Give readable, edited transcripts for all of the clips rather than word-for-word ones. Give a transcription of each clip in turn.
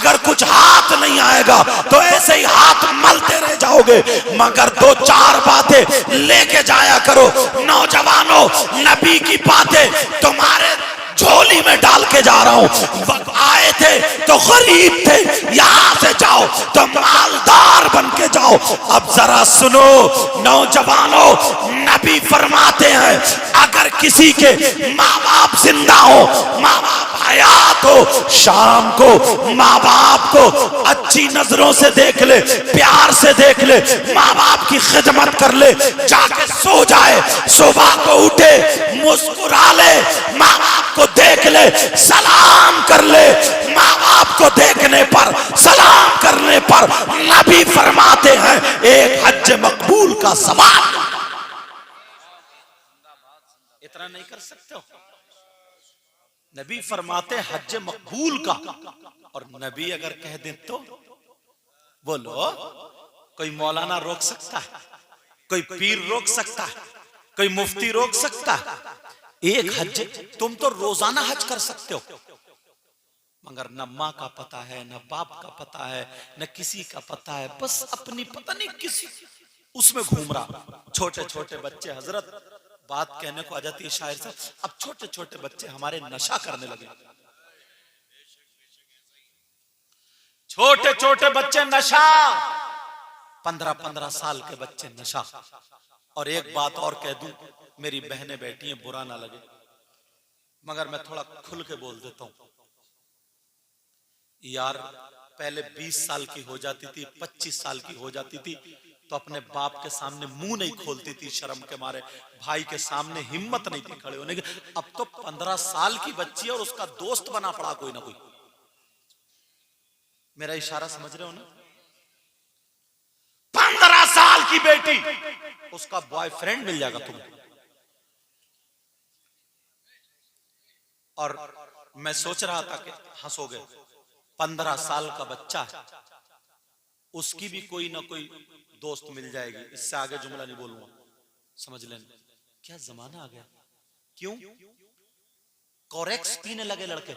अगर कुछ हाथ नहीं आएगा तो ऐसे ही हाथ मलते रह जाओगे, मगर दो चार बातें लेके जाया करो। नौजवानों, नबी की बातें तुम्हारे झोली में डाल के जा रहा हूं। आए थे तो गरीब थे, यहां से जाओ तो मालदार बन के जाओ। अब जरा सुनो नौजवानों, नबी फरमाते हैं अगर किसी के माँ बाप जिंदा हो, माँ बाप हयात हो, शाम को माँ बाप को अच्छी नजरों से देख ले, प्यार से देख ले, माँ बाप की खिदमत कर ले, जाके सो जाए, सुबह को उठे मुस्कुरा ले, माँ बाप को देख ले, सलाम कर ले। माँ बाप को देखने पर, सलाम करने पर नबी फरमाते हैं एक हज मकबूल का सवाब। इतना नहीं कर सकते हो? नबी फरमाते हज मकबूल का। और नबी अगर कह दे तो बोलो, कोई मौलाना रोक सकता है? कोई पीर रोक सकता है? कोई मुफ्ती रोक सकता है? एक हज, तुम तो रोजाना हज कर सकते हो, मगर न माँ का पता है, न बाप का पता है, न किसी का पता है, बस अपनी पता नहीं किसी उसमें घूम रहा। छोटे छोटे बच्चे, हजरत बात कहने को आ जाती है शायर से, अब छोटे छोटे बच्चे हमारे नशा करने लगे। छोटे छोटे बच्चे नशा, 15-15 साल के बच्चे नशा। और एक बात और कह दूं, मेरी बहनें बैठी हैं, बुरा ना लगे, मगर मैं थोड़ा खुल के बोल देता हूं यार। पहले 20 साल की हो जाती थी, 25 साल की हो जाती थी तो अपने बाप के सामने मुंह नहीं खोलती थी शर्म के मारे, भाई के सामने हिम्मत नहीं थी खड़े होने की। अब तो 15 साल की बच्ची और उसका दोस्त बना पड़ा कोई ना कोई। मेरा इशारा समझ रहे हो ना? 15 साल की बेटी, उसका बॉयफ्रेंड मिल जाएगा तुम्हें। और मैं सोच रहा था कि हंसोगे, 15 साल का बच्चा, उसकी भी कोई ना कोई दोस्त मिल जाएगी। इससे आगे जुमला नहीं बोलूंगा, समझ लेना। क्या जमाना आ गया। क्यों? कोरेक्स पीने लगे लड़के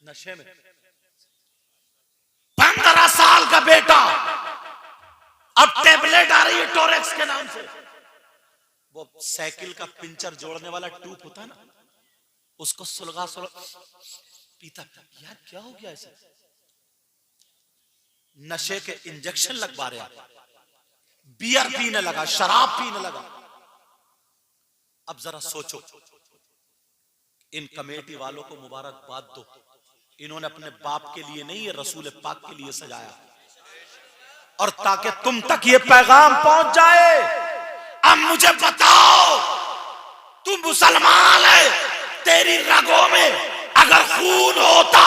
नशे में। 15 साल का बेटा, अब टेबलेट आ रही है टोरेक्स के नाम से। वो साइकिल का पिंचर जोड़ने वाला ट्यूब होता है ना, उसको सुलगा पीता। यार क्या हो गया ऐसे? नशे के इंजेक्शन लगवा रहे, बियर पीने लगा, शराब पीने लगा। अब जरा सोचो, इन कमेटी वालों को मुबारकबाद दो, इन्होंने अपने बाप के लिए नहीं, ये रसूल पाक के लिए सजाया, और ताकि तुम तक ये पैगाम पहुंच जाए। अब मुझे बताओ, तू मुसलमान है, तेरी रगों में अगर खून होता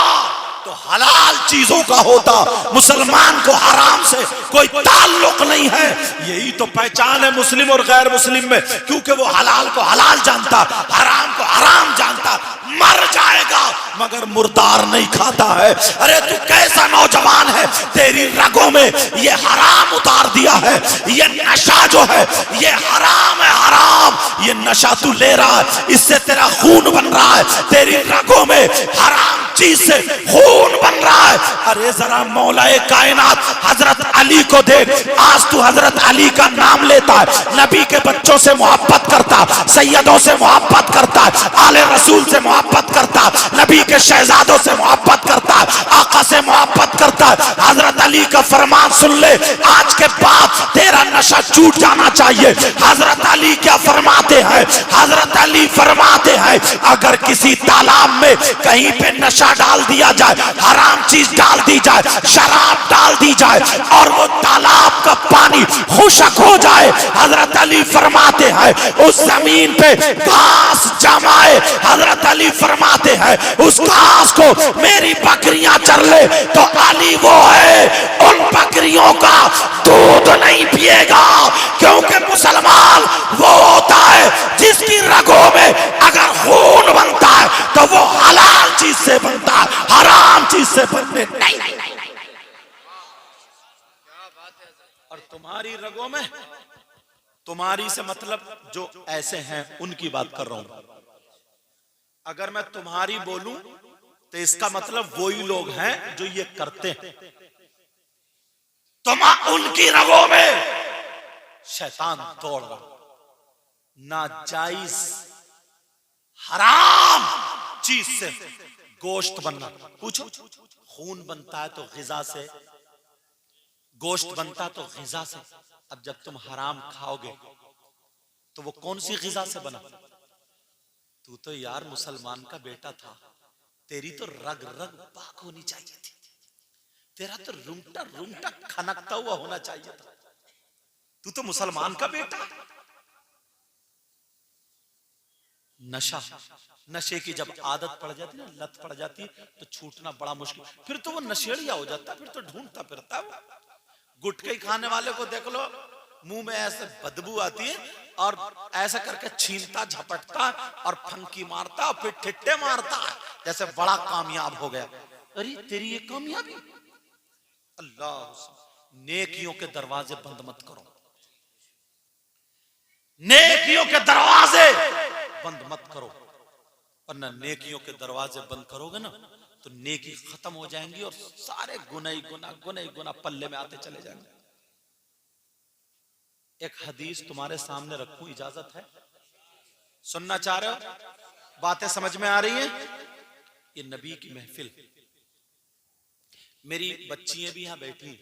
तो हलाल चीजों का होता। मुसलमान को हराम से कोई ताल्लुक नहीं है। यही तो पहचान है मुस्लिम और गैर मुस्लिम में, क्योंकि वो हलाल को हलाल जानता, हराम को हराम जानता। मर जाएगा मगर मुर्दार नहीं खाता है। अरे तू कैसा नौजवान है, तेरी रगों में ये हराम उतार दिया है। ये नशा जो है ये हराम है, हराम। ये नशा तू ले रहा है, इससे तेरा खून बन रहा है, तेरी रगों में हराम चीज से खून बन रहा है। अरे जरा मौलाए कायनात हजरत अली को देख। आज तू हजरत अली का नाम लेता है, नबी के बच्चों से मोहब्बत करता, सैयदों से मोहब्बत करता, आले रसूल से मोहब्बत करता, नबी के शहजादों से मोहब्बत करता, आका से मोहब्बत करता। हजरत अली का फरमान सुन ले, आज के बाद तेरा नशा छूट जाना चाहिए। हजरत अली क्या फरमाते हैं? हजरत अली फरमाते हैं अगर किसी तालाब में कहीं पे नशा डाल दिया जाए, हराम चीज डाल दी जाए, शराब डाल दी जाए, और वो तालाब का पानी खुशक हो जाए, हजरत अली फरमाते हैं उस जमीन पे घास जमाए। हजरत अली फरमाते हैं उस घास को मेरी बकरियां चर ले तो अली वो है उन बकरियों का दूध नहीं पिएगा, क्योंकि मुसलमान वो होता है जिसकी रगों में अगर खून बनता है तो वो हलाल चीज से बनता है, हराम चीज से बनने नहीं। और तुम्हारी रगों में, तुम्हारी से मतलब जो ऐसे हैं उनकी बात कर रहा हूं। अगर मैं तुम्हारी बोलूं तो इसका मतलब वही लोग हैं जो ये करते हैं। तुम उनकी रगों में शैतान दौड़ रहा। नाजायज हराम चीज से गोश्त बनना, पूछो खून बनता है तो ग़िज़ा से, गोश्त बनता है तो ग़िज़ा से। अब जब तुम हराम खाओगे तो वो कौन सी ग़िज़ा से बना? तू तो यार मुसलमान का बेटा था, तेरी तो रग रग पाक होनी चाहिए थी, तेरा तो रूंगटा रूंगटा खनकता हुआ होना चाहिए था। तू तो मुसलमान का बेटा। नशा, नशे की जब आदत पड़ जाती है ना, लत पड़ जाती है, तो छूटना बड़ा मुश्किल। फिर तो वो नशेड़िया हो जाता है, फिर तो ढूंढता फिरता है वो। गुटखे खाने वाले को देख लो, मुंह में ऐसे बदबू आती है और ऐसा करके छीनता झपटता और फंकी मारता और फिर ठिट्टे मारता जैसे बड़ा कामयाब हो गया। अरे तेरी ये कामयाबी। अल्लाह, नेकियों के दरवाजे बंद मत करो, नेकियों के दरवाजे बंद मत करो, वरना नेकियों के दरवाजे बंद करोगे ना तो नेकी खत्म हो जाएंगी और सारे गुनाह ही गुना पल्ले में आते चले जाएंगे। एक हदीस तुम्हारे सामने रखूं, इजाजत है? सुनना चाह रहे हो? बातें समझ में आ रही हैं? ये नबी की महफिल, मेरी बच्चियां भी यहां बैठी।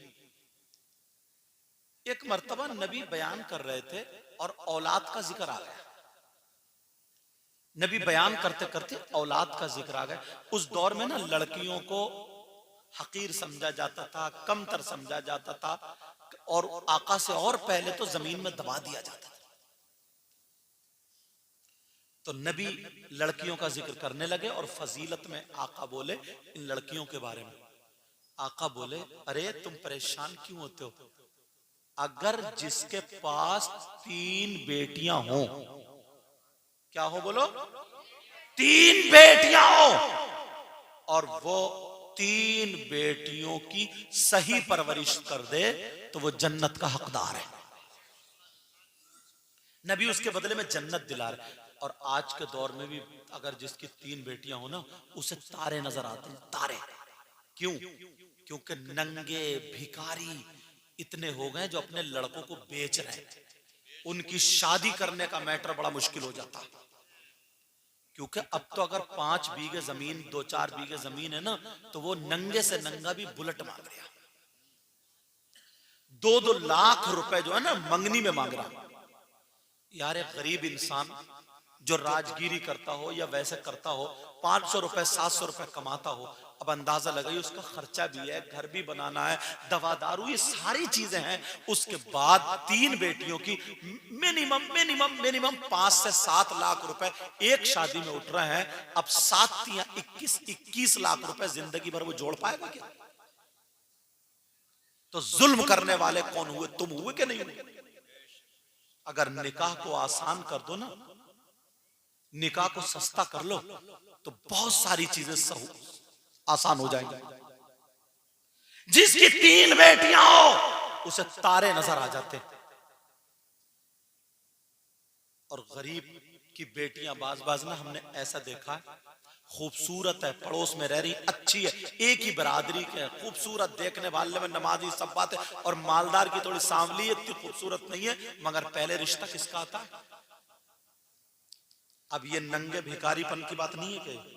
एक मर्तबा नबी बयान कर रहे थे और औलाद का जिक्र आ गया। नबी बयान करते करते औलाद का जिक्र आ गया। उस दौर में ना लड़कियों को हकीर समझा जाता था, कमतर समझा जाता था और आका से और पहले तो जमीन में दबा दिया जाता था। तो नबी लड़कियों का जिक्र करने लगे और फजीलत में आका बोले इन लड़कियों के बारे में। आका बोले, अरे तुम परेशान क्यों होते हो? अगर जिसके पास 3 बेटियां हो, क्या हो बोलो? 3 बेटियां हो और वो 3 बेटियों की सही परवरिश कर दे तो वो जन्नत का हकदार है। नबी उसके बदले में जन्नत दिला रहे। और आज के दौर में भी अगर जिसकी 3 बेटियां हो ना, उसे तारे नजर आते हैं, तारे। क्यों? क्योंकि नंगे भिखारी इतने हो गए जो अपने लड़कों को बेच रहे हैं। उनकी शादी करने का मैटर बड़ा मुश्किल हो जाता है, क्योंकि अब तो अगर 5 बीघे जमीन, 2-4 बीघे जमीन है ना, तो वो नंगे से नंगा भी बुलेट मांग रहा, 2-2 लाख रुपए जो है ना मंगनी में मांग रहा। यार एक गरीब इंसान जो राजगिरी करता हो या वैसे करता हो, 500 रुपए 700 रुपए कमाता हो, अब अंदाजा लगाइए उसका खर्चा भी है, घर भी बनाना है, दवा दारू, ये सारी चीजें हैं। उसके बाद 3 बेटियों की मिनिमम 5 से 7 लाख रुपए एक शादी में उठ रहे हैं। अब 7 या 21 लाख रुपए जिंदगी भर वो जोड़ पाएगा क्या? तो जुल्म करने वाले कौन हुए? तुम हुए कि नहीं हुए? अगर निकाह को आसान कर दो ना, निकाह को सस्ता कर लो, तो बहुत सारी चीजें आसान हो जाएंगी। जिसकी 3 बेटियां हो उसे तारे नजर आ जाते, और गरीब की बेटियां बाज ना हमने ऐसा देखा है, खूबसूरत है, पड़ोस में रह रही, अच्छी है, एक ही बरादरी के, खूबसूरत, देखने वाले में नमाजी, सब बातें, और मालदार की थोड़ी सांवली, इतनी खूबसूरत नहीं है, मगर पहले रिश्ता किसका आता है? अब ये नंगे भिखारीपन की बात नहीं है कि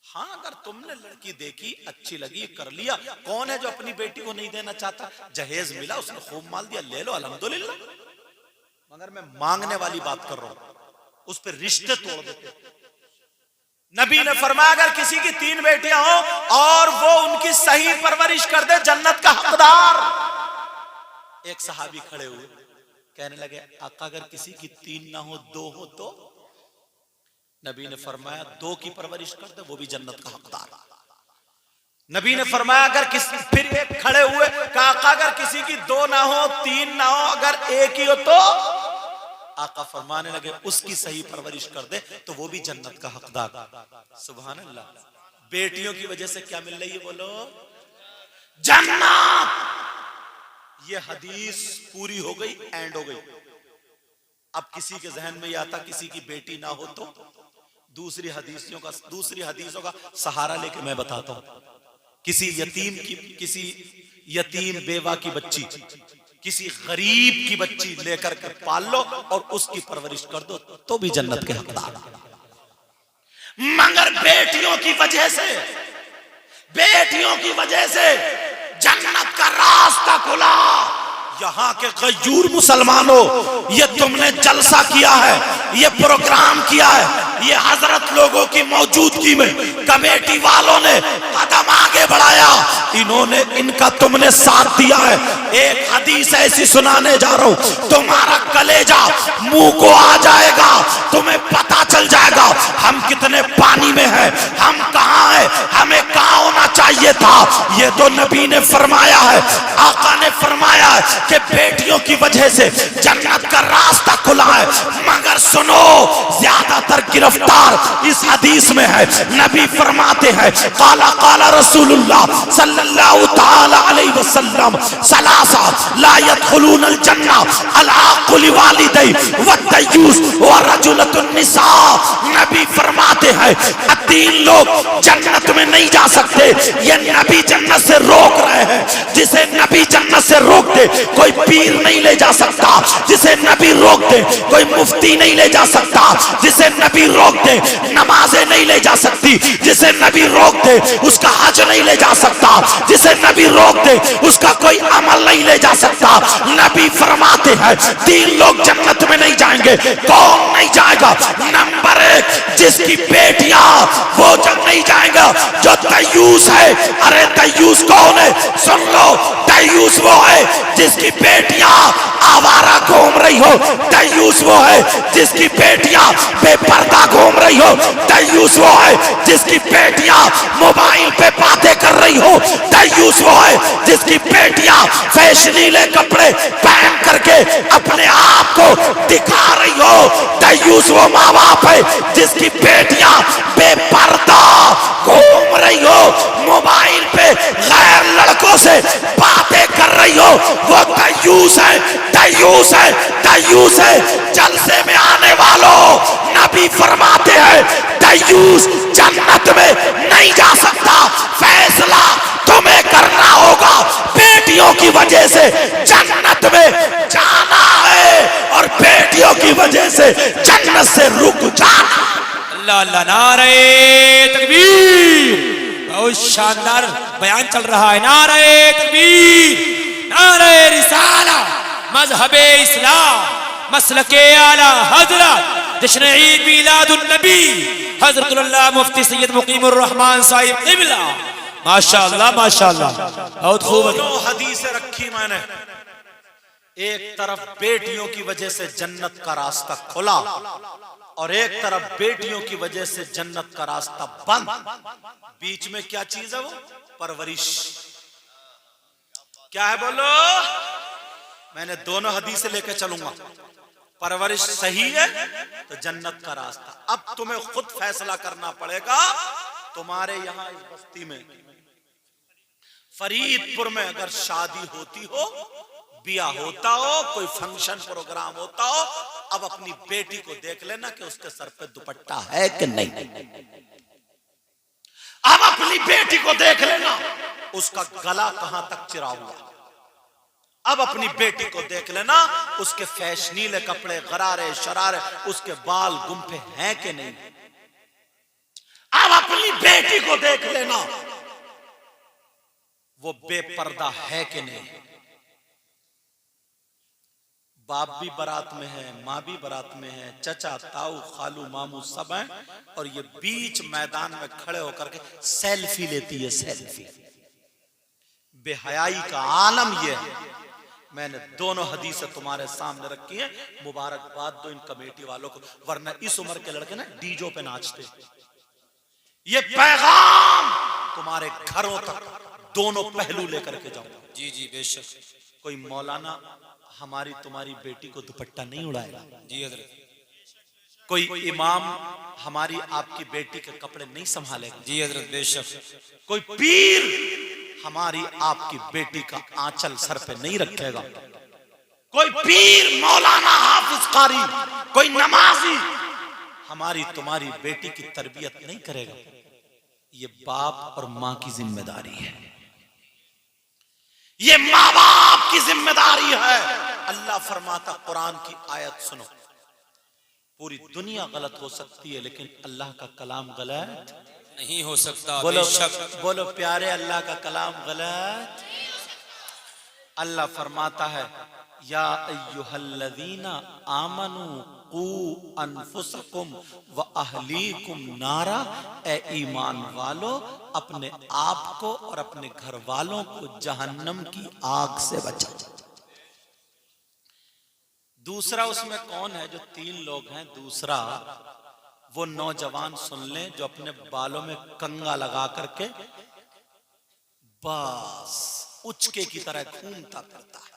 हाँ, अगर तुमने लड़की देखी, अच्छी लगी, कर लिया। कौन है जो अपनी बेटी को नहीं देना चाहता? जहेज मिला, उसने खूब माल दिया, ले लो, अल्हम्दुलिल्लाह। मगर मैं मांगने वाली बात कर रहा हूं, उस पर रिश्ते तोड़ देते। नबी ने फरमाया अगर किसी की 3 बेटियां हो और वो उनकी सही परवरिश कर दे, जन्नत का हकदार। एक सहाबी खड़े हुए, कहने लगे आका अगर किसी की 3 ना हो, 2 हो तो? नबी ने फरमाया 2 की परवरिश कर दे, वो भी जन्नत का हकदार। नबी ने फरमाया अगर किसी, फिर एक खड़े हुए, कहा आका अगर किसी की 2 ना हो, 3 ना हो, अगर एक ही हो तो? आका फरमाने लगे उसकी सही परवरिश कर दे तो वो भी जन्नत का हकदार। सुभान अल्लाह। बेटियों की वजह से क्या मिल रही है बोलो? जन्नत। ये हदीस पूरी हो गई, एंड हो गई। अब किसी के जहन में यह आता किसी की बेटी ना हो तो? दूसरी हदीसों का सहारा लेके मैं बताता हूं। किसी यतीम बेवा की बच्ची, किसी गरीब की बच्ची लेकर के पाल लो और उसकी परवरिश कर दो तो भी जन्नत के हकदार। मगर बेटियों की वजह से जन्नत का रास्ता खुला। यहाँ के गयूर मुसलमानों, ये तुमने जलसा किया है, ये प्रोग्राम किया है, ये हजरत लोगों की मौजूदगी में कमेटी वालों ने कदम आगे बढ़ाया, इनका तुमने साथ दिया है। एक हदीस ऐसी सुनाने जा रहा हूं, तुम्हारा कलेजा मुंह को आ जाएगा, तुम्हें पता चल जाएगा हम कितने पानी में हैं, हम कहां हैं, हमें कहां होना चाहिए था। ये तो नबी ने फरमाया है, आका ने फरमाया है कि बेटियों की वजह से जन्नत का रास्ता खुला है। मगर सुनो, ज्यादातर गिरफ्तार इस हदीस में है। नबी फरमाते हैं, काला काला रसूलुल्लाह सल्लल्लाहु तआला अलैहि वसल्लम सलासा ला यदखुलूनल जन्ना अल-आक़िल वालिदै वद्दयूस व रजुलतुन निसा। नबी फरमाते हैं, तीन लोग जन्नत में नहीं जा सकते। ये नबी जन्नत से रोक रहे हैं। जिसे नबी जन्नत से रोक दे कोई पीर नहीं ले जा सकता, जिसे नबी रोक दे कोई मुफ्ती नहीं ले जा सकता, जिसे नबी रोक दे नमाजें नहीं ले जा सकती, जिसे नबी रोक दे उसका हज नहीं ले जा सकता, जिसे नबी रोक दे उसका कोई अमल नहीं ले जा सकता। नबी फरमाते हैं, तीन लोग जन्नत में नहीं जाएंगे। कौन नहीं जाएगा? नंबर एक, जिसकी बेटियां वो जब नहीं जाएगा जो तय्यूस है। अरे तय्यूस कौन है? सुन लो, तय्यूस वो है जिसकी बेटियां आवारा घूम रही हो। तय्यूस वो है जिसकी बेटियां बेपर्दा घूम रही हो। तय्यूस वो है जिसकी बेटियां मोबाइल पे बातें कर रही हो। तय्यूस वो है जिसकी बेटियां फैशनीले कपड़े पहन करके अपने आप को दिखा रही हो। तय्यूस वो माँ बाप है जिसकी बेटियां बेपर्दा घूम रही हो, मोबाइल पे गैर लड़कों से बातें कर रही हो। वो तय्यूस है, तय्यूस है, तय्यूस है। जलसे में आने वालों, नबी फरमाते हैं, तय्यूस जन्नत में नहीं जा सकता। फैसला तुम्हें करना होगा। बेटियों की वजह से जन्नत में जाना है और बेटियों की वजह से जन्नत से रुक जाना। अल्लाह अल्लाह, नारे तकबीर। बहुत शानदार बयान चल रहा है। नारे तकबीर, नारे रिसाला, मजहबे इस्लाम, मसलके आला हजरत, जश्न ईद मिलादुन नबी हजरतुल्लाह मुफ्ती सैयद मुकीमुर रहमान साहिब क़िबला। माशाअल्लाह माशाअल्लाह, बहुत खूब। दो हदीसें रखी मैंने, एक तरफ बेटियों की वजह से जन्नत का रास्ता खुला और एक तरफ बेटियों की वजह से जन्नत का रास्ता बंद। बीच में क्या चीज है? वो परवरिश। क्या है बोलो? मैंने दोनों हदीसें लेकर चलूंगा। परवरिश सही है तो जन्नत का रास्ता। अब तुम्हें खुद फैसला करना पड़ेगा। तुम्हारे यहां इस बस्ती में फरीदपुर में अगर शादी होती हो, ब्याह होता हो, कोई फंक्शन प्रोग्राम होता हो, अब अपनी बेटी को देख लेना कि उसके सर पे दुपट्टा है कि नहीं। अब अपनी बेटी को देख लेना उसका गला कहां तक चिरा हुआ। अब अपनी बेटी को देख लेना उसके फैशनीले कपड़े, गरारे शरारे, उसके बाल गुम्फे हैं कि नहीं। अब अपनी बेटी को देख लेना वो बेपर्दा है कि नहीं। बाप भी बारात में है, माँ भी बारात में है, चचा ताऊ खालू मामू सब हैं और ये बीच मैदान में खड़े होकर के सेल्फी लेती है। सेल्फी बेहयाई का आलम ये है। मैंने दोनों हदीसें तुम्हारे सामने रखी हैं। मुबारकबाद दो इन कमेटी वालों को, वरना इस उम्र के लड़के ना डीजो पे नाचते। ये पैगाम तुम्हारे घरों तक दोनों पहलू लेकर के जाओ। जी जी बेशक। कोई मौलाना हमारी तुम्हारी बेटी को दुपट्टा नहीं उड़ाएगा। जी हजरत। कोई इमाम हमारी आपकी बेटी के कपड़े नहीं संभालेगा। जी हजरत बेशक। कोई पीर हमारी आपकी बेटी का आंचल सर पे नहीं रखेगा। कोई पीर, मौलाना, हाफिज, कारी, कोई नमाजी हमारी तुम्हारी बेटी की तरबियत नहीं करेगा, ये बाप और मां की जिम्मेदारी है, ये माँ बाप की जिम्मेदारी है। अल्लाह फरमाता, कुरान की आयत सुनो, पूरी दुनिया गलत हो सकती है लेकिन अल्लाह का कलाम गलत नहीं हो सकता। बोलो बेशक बोलो प्यारे, अल्लाह का कलाम गलत। अल्लाह फरमाता है, या अय्युहल्लज़ीना आमनू कू अनफुसकुम व अहलीकुम नारा, ए ईमान वालो अपने आप को और अपने घर वालों को जहन्नम की आग से बचाओ। दूसरा उसमें कौन है जो 3 लोग हैं? दूसरा वो नौजवान सुन लें जो अपने बालों में कंगा लगा करके बस उचके की तरह घूमता फिरता है।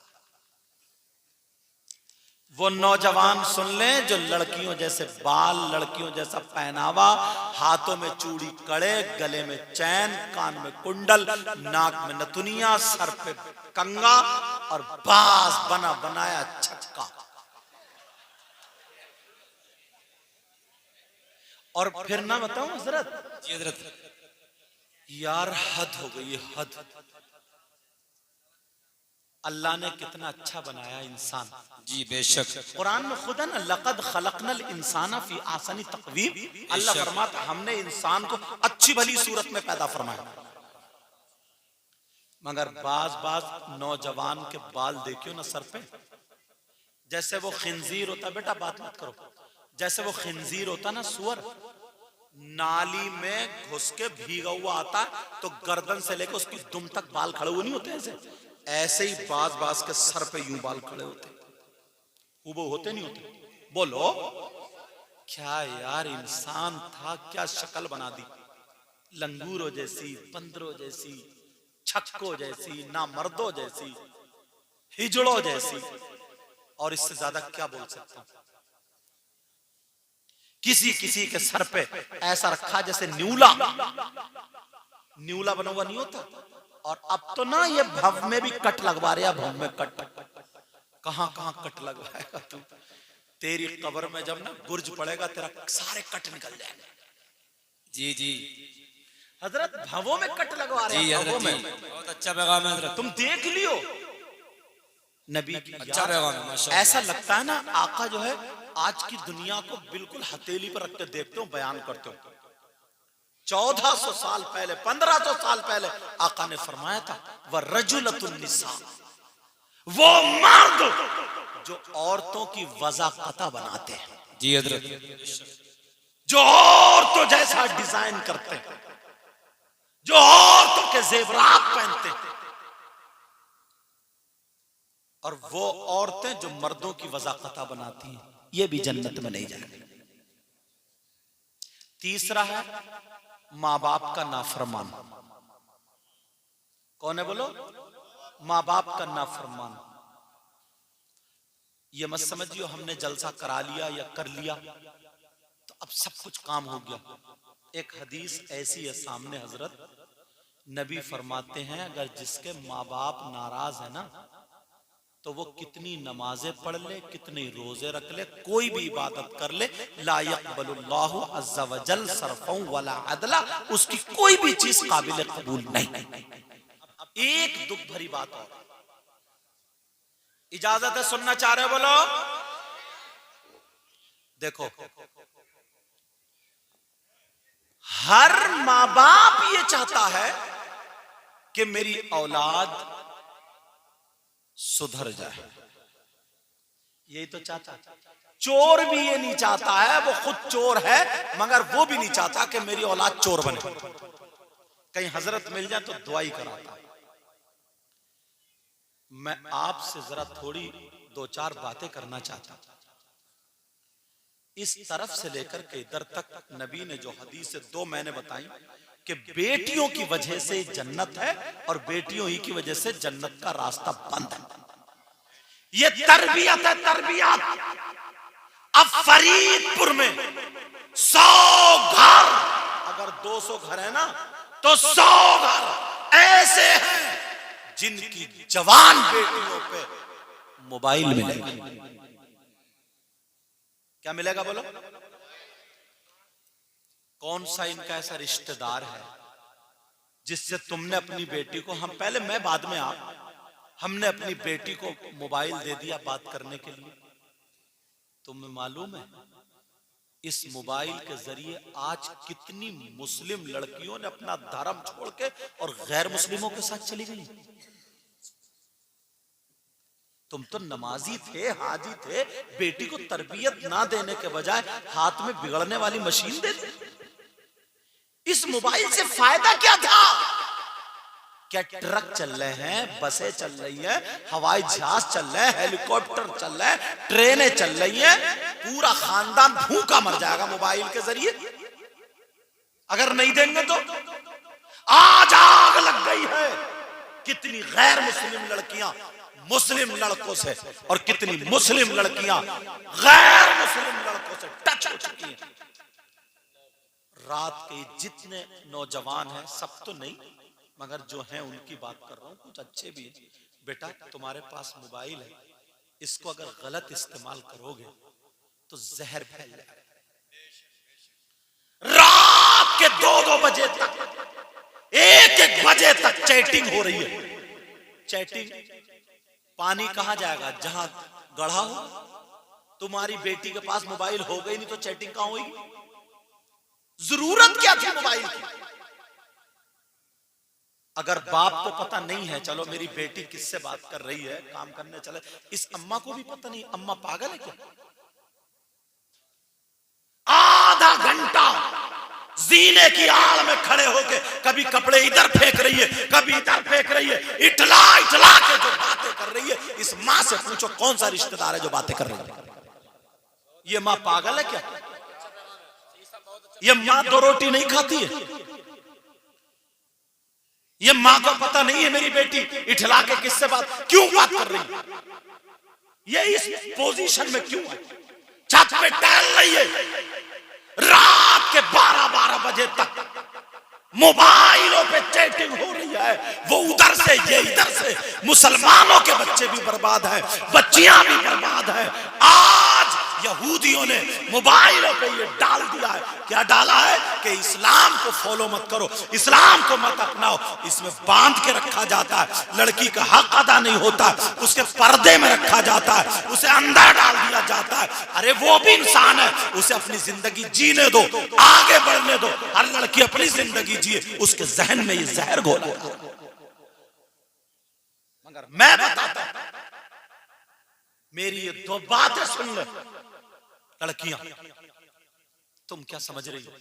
वो नौजवान सुन लें जो लड़कियों जैसे बाल, लड़कियों जैसा पहनावा, हाथों में चूड़ी कड़े, गले में चैन, कान में कुंडल, नाक में नथुनिया, सर पे कंगा और बास बना बनाया छक्का। और फिर ना बताऊं हजरत, जी हजरत, यार हद हो गई, हद। अल्लाह ने कितना अच्छा बनाया इंसान। जी बेशक। कुरान में खुदा ना, लक़द खलक़नल इंसाना फी आसनी तक़वीम, अल्लाह फरमाता हमने इंसान को अच्छी भली सूरत में पैदा फरमाया। मगर बाज नौजवान के बाल देखियो ना सर पे, जैसे वो खिंजीर होता, बेटा बात मत करो, जैसे वो खिंजीर होता ना, सुअर, नाली में घुस के भीगा हुआ आता तो गर्दन से लेकर उसकी दुम तक बाल खड़े हुए नहीं होते, ऐसे ही बाज के सर पे यूं बाल खड़े होते, वो होते नहीं होते। बोलो क्या यार इंसान था, क्या शक्ल बना दी, लंगूरों जैसी, बंदरों जैसी, छक्कों जैसी, ना मर्दों जैसी, हिजड़ों जैसी, और इससे ज्यादा क्या बोल सकता हूं। किसी के सर पे ऐसा रखा जैसे न्यूला बना हुआ नहीं होता। और अब तो ना ये भव में भी कट लगवा रहे हैं, भव में कट, कहां कट लगवाएगा तू? तेरी कब्र में जब ना गुर्ज पड़ेगा तेरा सारे कट निकल जाएंगे। जी जी हजरत, भवों में कट लगवा रहे हैं, भवों में। बहुत अच्छा पैगाम है हजरत, तुम देख लियो नबी की, अच्छा पैगाम है माशाअल्लाह। ऐसा लगता है ना आका जो है आज की दुनिया को बिल्कुल हथेली पर रख के देखते हो, बयान करते हो। 1400 साल पहले, 1500 साल पहले आका ने फरमाया था, वह रजुलतुन निसा, वो मर्द जो औरतों की वज़ाक़ता बनाते हैं। जी हजरत, जो औरतों जैसा डिजाइन करते हैं, जो औरतों के जेवरात पहनते हैं, और वो औरतें जो मर्दों की वज़ाक़ता बनाती हैं, ये भी जन्नत में नहीं जाएंगे। तीसरा है माँ बाप का नाफरमान। कौन है बोलो? माँ बाप का नाफरमान। ये मत समझियो हमने जलसा करा लिया या कर लिया तो अब सब कुछ काम हो गया। एक हदीस ऐसी है सामने, हजरत नबी फरमाते हैं अगर जिसके माँ बाप नाराज है ना तो वो कितनी नमाजें पढ़ ले, कितने रोजे रख ले, कोई भी इबादत कर ले, ला यक़बलुल्लाहु अज़्ज़ा वजल सरफ़न वला अदला, उसकी कोई भी चीज काबिल कबूल नहीं। एक दुख भरी बात और, इजाजत है सुनना चाह रहे हो? बोलो। देखो हर माँ बाप ये चाहता है कि मेरी औलाद सुधर जाए, यही तो चाहता है। चोर भी ये नहीं चाहता है, वो खुद चोर है मगर वो भी नहीं चाहता कि मेरी औलाद चोर बने। कहीं हजरत मिल जाए तो दुआई कराता। मैं आपसे जरा थोड़ी 2-4 बातें करना चाहता। इस तरफ से लेकर के इधर तक नबी ने जो हदीस 2 मैंने बताई कि बेटियों की वजह से जन्नत है और बेटियों ही की वजह से जन्नत का रास्ता बंद है। ये तरबियत है, तरबियत। अब फरीदपुर में 100 घर, अगर 200 घर है ना तो 100 घर ऐसे हैं जिनकी जवान बेटियों पे मोबाइल मिलेगा। क्या मिलेगा बोलो? कौन सा इनका ऐसा रिश्तेदार है जिससे तुमने अपनी बेटी को, हम पहले मैं बाद में आप, हमने अपनी बेटी को मोबाइल दे दिया बात करने के लिए। तुम्हें मालूम है इस मोबाइल के जरिए आज कितनी मुस्लिम लड़कियों ने अपना धर्म छोड़ के और गैर मुस्लिमों के साथ चली गई। तुम तो नमाजी थे, हाजी थे, बेटी को तरबियत ना देने के बजाय हाथ में बिगड़ने वाली मशीन दे दी। इस मोबाइल से फायदा क्या था? क्या ट्रक चल रहे हैं, बसें चल रही है, हवाई जहाज चल रहे हैं, हेलीकॉप्टर चल रहे हैं, ट्रेनें चल रही हैं, पूरा खानदान भूखा मर जाएगा मोबाइल के जरिए। अगर नहीं देंगे तो आज आग लग गई है। कितनी गैर मुस्लिम लड़कियां मुस्लिम लड़कों से और कितनी मुस्लिम लड़कियां गैर मुस्लिम लड़कों से टच हो चुकी हैं। रात के जितने नौजवान हैं, सब तो नहीं मगर जो हैं उनकी बात कर रहा हूं, कुछ अच्छे भी हैं। बेटा तुम्हारे पास मोबाइल है, इसको अगर गलत इस्तेमाल करोगे तो जहर फैल जाएगा। रात के 2-2 बजे तक, 1-1 बजे तक चैटिंग हो रही है। चैटिंग पानी कहां जाएगा? जहां गढ़ा हो। तुम्हारी बेटी के पास मोबाइल हो गई नहीं तो चैटिंग कहां होगी? जरूरत क्या थी मोबाइल की? अगर बाप को पता नहीं है, चलो मेरी बेटी किससे बात कर रही है, काम करने चले, इस अम्मा को भी पता नहीं, अम्मा पागल है क्या? आधा घंटा जीने की आड़ में खड़े होके कभी कपड़े इधर फेंक रही है, कभी इधर फेंक रही है, इटला इटला के जो बातें कर रही है। इस माँ से पूछो कौन सा रिश्तेदार है जो बातें कर रही है? ये माँ पागल है क्या? ये माँ 2 रोटी नहीं खाती है? ये माँ को पता नहीं है मेरी बेटी इठला के किससे क्यों बात कर रही है? ये इस पोजीशन में क्यों है? छत पे टहल रही है, रात के 12-12 बजे तक मोबाइलों पे चैटिंग हो रही है। वो उधर से ये इधर से, मुसलमानों के बच्चे भी बर्बाद हैं, बच्चियां भी बर्बाद हैं। आज यहूदियों ने मोबाइलों पे ये डाल दिया है। क्या डाला है? कि इस्लाम को फॉलो मत करो, इस्लाम को मत अपनाओ। इसमें बांध के रखा जाता है, लड़की का हक अदा नहीं होता, उसके पर्दे में रखा जाता है, उसे अंदर डाल दिया जाता है। अरे वो भी इंसान है, उसे अपनी जिंदगी जीने दो, आगे बढ़ने दो। हर लड़की अपनी जिंदगी जिए, उसके जहन में ये जहर घोला। मगर मैं बताता हूं, मेरी ये 2 बातें सुन ले लड़कियां, तुम क्या समझ रही हो?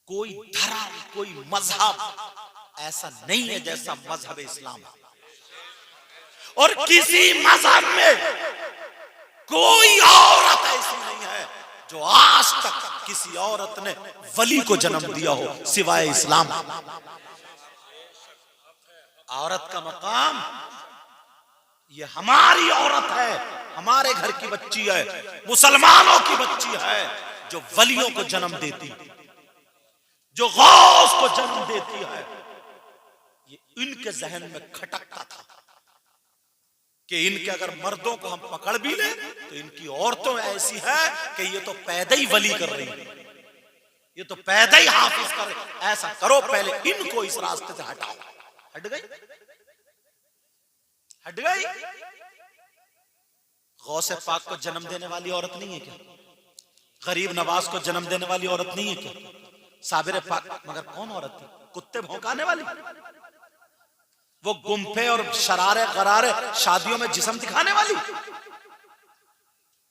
कोई धर्म, कोई मजहब ऐसा नहीं है जैसा मजहब इस्लाम है। और किसी मजहब में कोई औरत ऐसी नहीं है जो आज तक किसी औरत ने वली को जन्म दिया हो सिवाय इस्लाम। औरत का मकाम, ये हमारी औरत है, हमारे घर की बच्ची है, मुसलमानों की बच्ची है, जो वलियों को जन्म देती, जो गौस को जन्म देती है। ये इनके जहन में खटकता था कि इनके अगर मर्दों को हम पकड़ भी ले तो इनकी औरतों ऐसी है कि ये तो पैदा ही वली कर रही है, ये तो पैदा ही हाफिज कर रही। ऐसा करो, पहले इनको इस रास्ते से हटाओ। हट गई, हट गई। गौसे पाक को जन्म देने वाली औरत नहीं है क्या? गरीब नवाज को जन्म देने वाली औरत नहीं है क्या? साबिर पाक, मगर कौन औरत थी? कुत्ते भौंकाने वाली, वो गुम्फे और शरारे गरारे शादियों में जिस्म दिखाने वाली,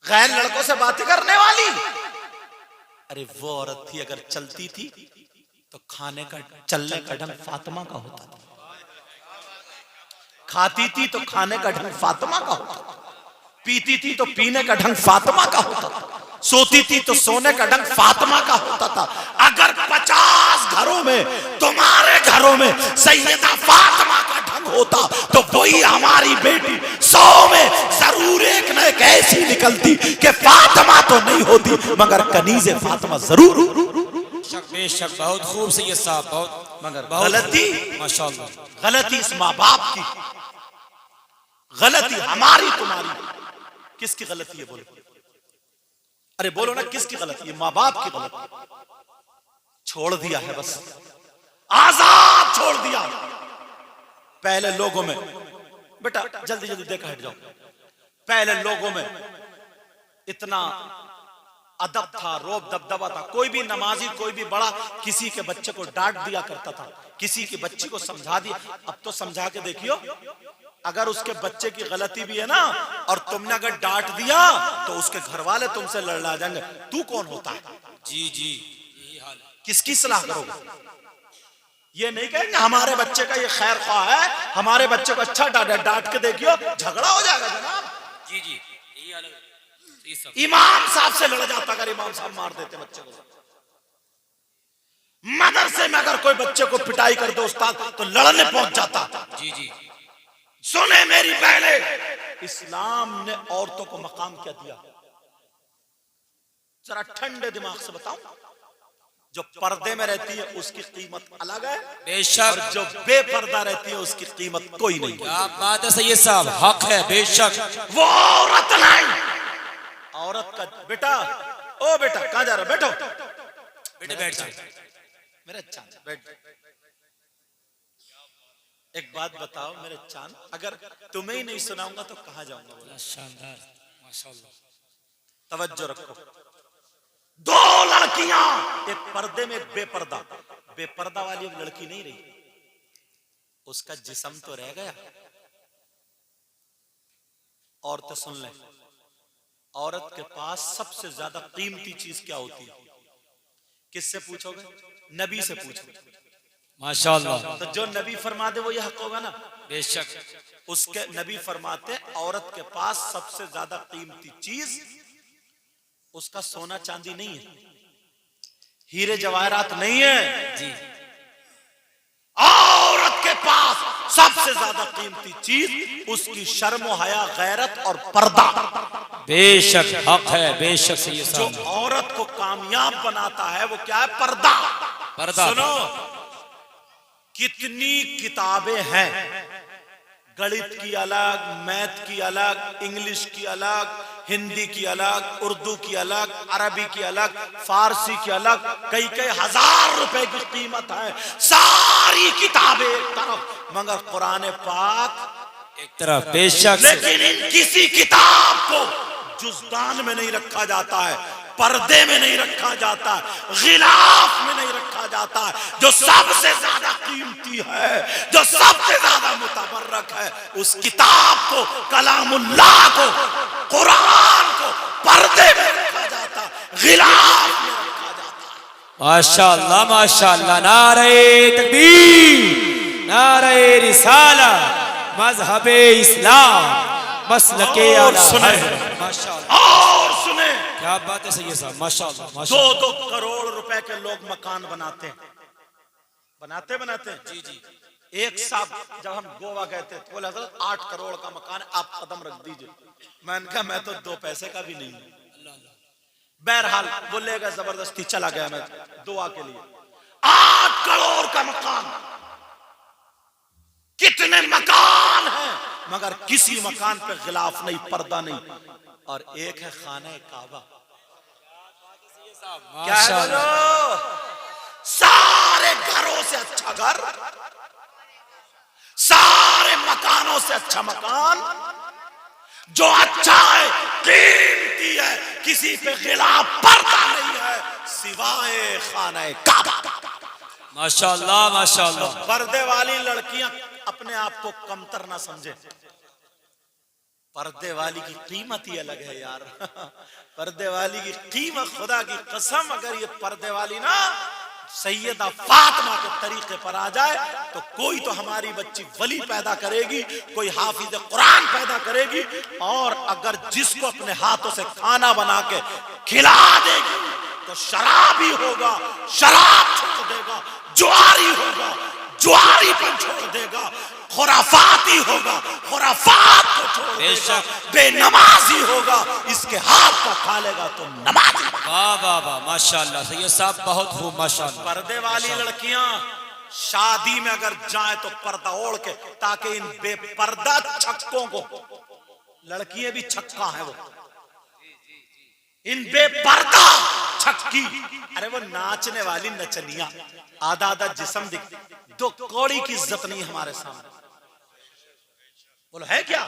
गैर लड़कों से बातें करने वाली। अरे वो औरत थी, अगर चलती थी तो खाने का, चलने का ढंग फातिमा का होता था, खाती थी तो खाने का ढंग फातिमा का होता था, पीती थी तो पीने का ढंग फातिमा का होता था, सोती थी तो सोने का ढंग फातिमा का होता था। अगर 50 घरों में तुम्हारे घरों में सैयदा फातिमा का ढंग होता तो वही हमारी बेटी 100 में जरूर एक न एक ऐसी निकलती कि फातिमा तो नहीं होती मगर कनीज़े फातिमा जरूर। बेशक, बहुत खूब सैयद साहब, बहुत, मगर गलती माशाअल्लाह, गलती इस माँ बाप की, गलती हमारी तुम्हारी। किसकी गलती है बोलो? अरे बोलो ना, किसकी गलती है? माँ बाप की गलती। छोड़ दिया है, बस आजाद छोड़ दिया। पहले लोगों में, बेटा जल्दी जल्दी देखा हट जाओ, पहले लोगों में इतना अदब था, रोब दबदबा था। कोई भी नमाजी, कोई भी बड़ा किसी के बच्चे को डांट दिया करता था, किसी की बच्ची को समझा दिया। अब तो समझा के देखियो, अगर उसके बच्चे की गलती भी है ना और तुमने अगर डांट दिया तो उसके घर वाले तुमसे लड़ जाएंगे। तू कौन होता है? जी जी, यही हाल है। किसकी सलाह करोगे? ये नहीं कहेंगे हमारे बच्चे का ये खैर ख्वाह है, हमारे बच्चे को अच्छा डांट के देखियो, झगड़ा हो जाएगा जनाब। जी जी, यही हाल है। इमाम साहब से लड़ जाता अगर इमाम साहब मार देते बच्चे को। मदरसे में अगर कोई बच्चे को पिटाई कर दो उस्ताद तो लड़ने पहुंच जाता। जी जी, सुने मेरी बहने, इस्लाम ने औरतों को मकाम क्या दिया, जरा ठंडे दिमाग से बताऊं। जो पर्दे में रहती है उसकी कीमत अलग है, बेशक। और जो बेपर्दा रहती है उसकी कीमत कोई नहीं। क्या बात है सैयद साहब, हक है, बेशक। वो औरत नहीं, औरत का बेटा, ओ बेटा कहां जा रहा, बैठो बेटे बैठ जाओ। मेरे चांद बैठ। एक बात बताओ मेरे चांद, अगर तुम्हें ही नहीं सुनाऊंगा तो कहां जाऊंगा? बोला शानदार, माशाल्लाह। तवज्जो रखो। दो लड़कियां, एक पर्दे में एक बेपर्दा। बेपर्दा वाली एक लड़की नहीं रही, उसका जिस्म तो रह गया। औरतें सुन ले, औरत के पास सबसे ज्यादा कीमती चीज क्या होती है? किससे पूछोगे? नबी से पूछोगे। माशाल्लाह। तो जो नबी फरमा दे वो ये हक होगा ना? बेशक। उसके नबी फरमाते औरत के पास सबसे ज्यादा कीमती चीज उसका सोना चांदी नहीं है, हीरे जवाहरात नहीं है जी। औरत के पास सबसे ज्यादा कीमती चीज उसकी शर्म हया, गैरत और पर्दा। बेशक हक है, बेशक सैयद जो साहब। औरत को कामयाब बनाता है वो क्या है? पर्दा। पर्दा। सुनो, कितनी किताबें हैं, गणित की अलग, मैथ की अलग, इंग्लिश की अलग, हिंदी की अलग, उर्दू की अलग, अरबी की अलग, फारसी की अलग, कई कई हजार रुपए की कीमत है। सारी किताबें एक तरफ, मगर कुरान पाक एक तरफ। बेशक। लेकिन इन किसी किताब को जुज़दान में नहीं रखा जाता है, पर्दे में नहीं रखा जाता है, गिलाफ में नहीं रखा जाता है। जो सबसे ज्यादा कीमती है, जो सबसे ज्यादा मुतबर्रक है, उस किताब को, कलामुल्लाह को, कुरान को पर्दे में रखा जाता, गिलाफ में रखा जाता। माशाल्लाह माशाल्लाह। नारे तकबीर, नारे रिसाला, मजहबे इस्लाम, मसलके आला हज़रत। माशाल्लाह। और सुने, क्या बात है सैयद साहब, माशाल्लाह माशाल्लाह। 2-2 करोड़ रुपए के लोग मकान बनाते हैं, बनाते हैं। जी जी। एक साहब जब हम गोवा गए थे तो बोले हज़रत 8 करोड़ का मकान है, आप कदम रख दीजिए। मैंने कहा मैं तो 2 पैसे का भी नहीं हूं। बहरहाल बोलेगा, जबरदस्ती चला गया मैं दुआ के लिए। 8 करोड़ का मकान, कितने मकान हैं मगर किसी मकान पे गिलाफ नहीं, पर्दा नहीं। और एक है खाने काबा। क्या है बोलो? सारे घरों से अच्छा घर, सारे मकानों से अच्छा मकान, जो अच्छा है, कीमती है, किसी पे गिलाफ पर्दा नहीं है सिवाय खाने काबा। माशाल्लाह माशाल्लाह। पर्दे वाली लड़कियां अपने आप को कमतर ना समझे, पर्दे वाली की कीमत ही अलग है यार। पर्दे वाली की कीमत, खुदा की कसम, अगर ये पर्दे वाली ना सैयदा फातिमा के तरीके पर आ जाए तो कोई तो हमारी बच्ची वली पैदा करेगी, कोई हाफिज कुरान पैदा करेगी। और अगर जिसको अपने हाथों से खाना बना के खिला देगी तो शराबी होगा, शराब छोड़ देगा, जुआरी होगा, जुआरी पर छोड़ देगा, खुराफाती होगा, खुराफात को छोड़ देगा, बेनमाजी होगा, इसके हाथ को खा लेगा तो नमाजी। वाह वाह वाह, माशाल्लाह सैयद साहब, बहुत खूब माशाल्लाह। पर्दे वाली लड़कियां शादी में अगर जाए तो पर्दा ओढ़ के, ताकि इन बेपर्दा छक्कों को, लड़कियां भी छक्का है वो, इन बेपर्दा छक्की, अरे वो नाचने वाली नचनिया, आधा आधा जिस्म दिख, दो कौड़ी की इज्जत नहीं हमारे सामने। बोलो है क्या?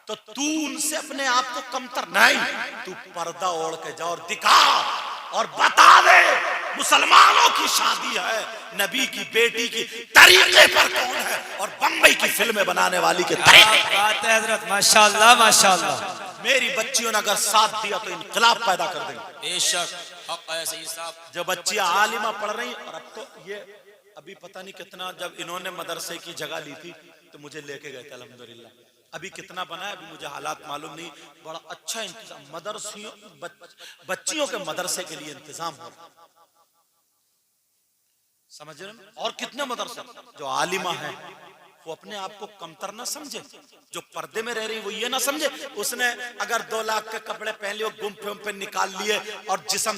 तो तू उनसे अपने आप को कमतर नहीं, तू पर्दा ओढ़ के जा और दिखा और बता दे मुसलमानों की शादी है, नबी की बेटी की तरीके पर कौन है और बम्बई की फिल्में बनाने वाली के तरीके। बात है हजरत, माशाअल्लाह माशाअल्लाह। मेरी बच्चियों ने अगर साथ दिया तो इनकलाब पैदा कर देंगे। बेशक हक है सही साहब। जब बच्चियां आलिमा पढ़ रही, और अब तो ये अभी पता नहीं कितना, जब इन्होंने मदरसे की जगह ली थी तो मुझे लेके गए थे अल्हम्दुलिल्लाह। अभी कितना बना है अभी मुझे हालात मालूम नहीं, बड़ा अच्छा इंतजाम मदरसियों बच्चियों के मदरसे के लिए इंतजाम हो रहा, समझ रहे हैं? और कितने मदरसे जो आलिमा है वो अपने आप को कमतर ना समझे, जो पर्दे में रह रही वो ये ना समझे उसने अगर 2 लाख के कपड़े पहन लिए, गुम पे निकाल लिए और जिस्म,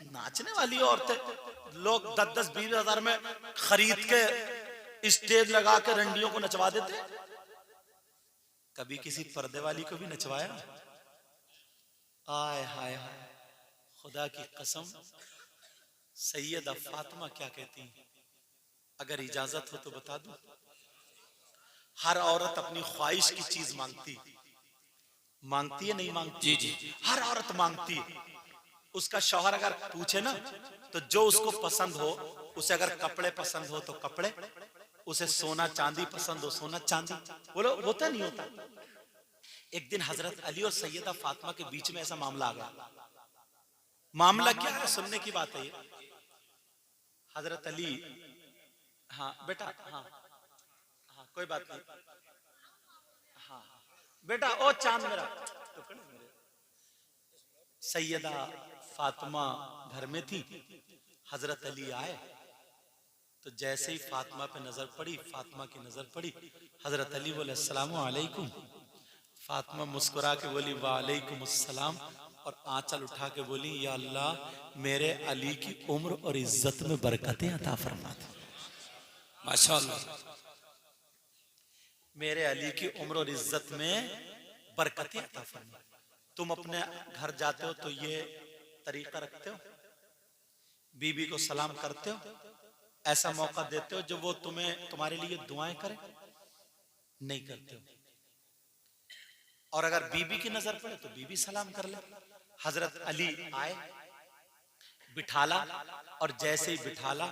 नाचने वाली औरतें लोग 10-10-20 हजार में खरीद के स्टेज लगा के रंडियों को नचवा देते। कभी किसी पर्दे वाली को भी नचवाया? आय हाय हाय, खुदा की कसम, सैयदा फातिमा क्या कहती हैं, अगर इजाजत हो तो बता दूं। हर औरत अपनी ख्वाहिश की चीज मांगती है नहीं मांगती? जी जी, हर औरत मांगती है। उसका शौहर अगर पूछे ना तो जो उसको पसंद हो, उसे अगर कपड़े पसंद हो तो कपड़े, उसे सोना चांदी पसंद हो सोना चांदी। बोलो होता नहीं होता? एक दिन हजरत अली और सैयदा फातिमा के बीच में ऐसा मामला आ गया। मामला क्या है, सुनने की बात है ये। हजरत अली, हाँ बेटा, हाँ हाँ कोई बात नहीं, हाँ बेटा, ओ चांद मेरा टुकड़े मेरे। सैयदा फातिमा घर में थी, हजरत अली आए तो जैसे ही फातिमा पे नजर पड़ी, फातिमा की नजर पड़ी, हजरत अली बोले अस्सलामु अलैकुम। फातिमा मुस्कुरा के बोली वालेकुम अस्सलाम, और आंचल उठा के बोली या अल्लाह मेरे अली की उम्र और इज्जत में बरकतें अता फरमा दे। माशाअल्लाह। मेरे अली की उम्र और इज्जत में बरकतें अता फरमा। तुम अपने घर जाते हो तो ये तरीका रखते हो, बीबी को सलाम करते हो, ऐसा मौका देते हो जो वो तुम्हें तुम्हारे लिए दुआएं करे? नहीं करते हो। और अगर बीबी की नजर पड़े तो बीबी सलाम कर ले। हजरत अली आए, बिठाला, और जैसे ही बिठाला